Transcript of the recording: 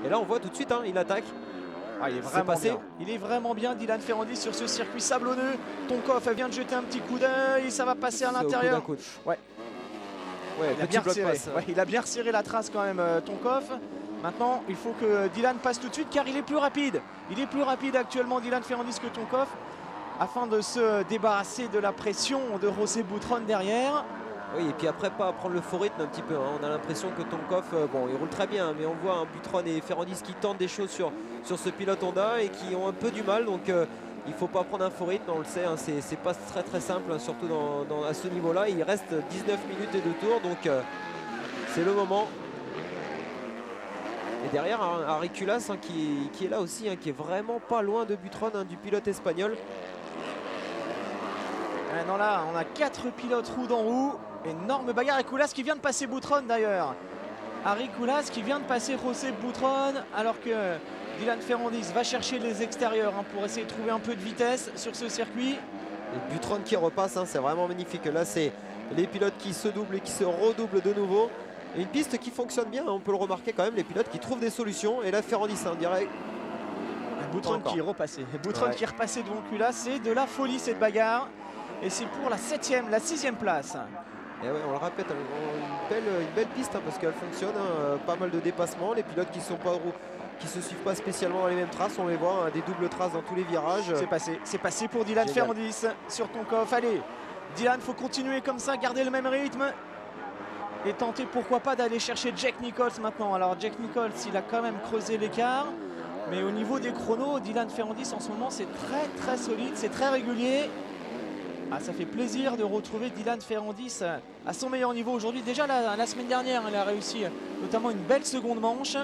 Et là on voit tout de suite, hein, il attaque. Ah, il est C'est vraiment passé. bien. Il est vraiment bien, Dylan Ferrandis, sur ce circuit sablonneux. Tonkov vient de jeter un petit coup d'œil, ça va passer à C'est au l'intérieur. coude à coude. Ouais. Ouais, Il a petit bien bloc resserré. passe. Ouais, il a bien resserré la trace quand même, Tonkov. Maintenant, il faut que Dylan passe tout de suite car il est plus rapide. Il est plus rapide actuellement, Dylan Ferrandis, que Tonkov, afin de se débarrasser de la pression de José Boutron derrière. Oui, et puis après, pas prendre le faux rythme un petit peu. Hein. On a l'impression que Tonkov, bon, il roule très bien, hein, mais on voit un Buttron et Ferrandis qui tentent des choses sur ce pilote Honda et qui ont un peu du mal. Donc, il ne faut pas prendre un faux rythme, on le sait, hein, c'est pas très simple, hein, surtout à ce niveau-là. Il reste 19 minutes et 2 tours, donc c'est le moment. Et derrière, Harry Culas, hein, qui est là aussi, hein, qui est vraiment pas loin de Buttron, hein, du pilote espagnol. Non, là, on a 4 pilotes roue dans roue. Énorme bagarre. Et Culas qui vient de passer Boutron d'ailleurs. Harry Culas qui vient de passer José Boutron, alors que Dylan Ferrandis va chercher les extérieurs, hein, pour essayer de trouver un peu de vitesse sur ce circuit. Et Buttron qui repasse, hein, c'est vraiment magnifique. Là, c'est les pilotes qui se doublent et qui se redoublent de nouveau. Et une piste qui fonctionne bien, hein, on peut le remarquer quand même, les pilotes qui trouvent des solutions. Et là, Ferrandis, hein, direct. Boutron qui est repassé. Boutron qui est repassé devant Culas. C'est de la folie cette bagarre. Et c'est pour la 6e place. Et ouais, on le répète, une belle piste, hein, parce qu'elle fonctionne, hein, pas mal de dépassements. Les pilotes qui se suivent pas spécialement dans les mêmes traces, on les voit, hein, des doubles traces dans tous les virages. C'est passé pour Dylan Génial. Ferrandis sur Tonkov. Allez, Dylan, faut continuer comme ça, garder le même rythme et tenter pourquoi pas d'aller chercher Jack Nicholls maintenant. Alors Jack Nicholls, il a quand même creusé l'écart, mais au niveau des chronos, Dylan Ferrandis en ce moment c'est très solide, c'est très régulier. Ah, ça fait plaisir de retrouver Dylan Ferrandis à son meilleur niveau aujourd'hui. Déjà la semaine dernière, il a réussi notamment une belle seconde manche.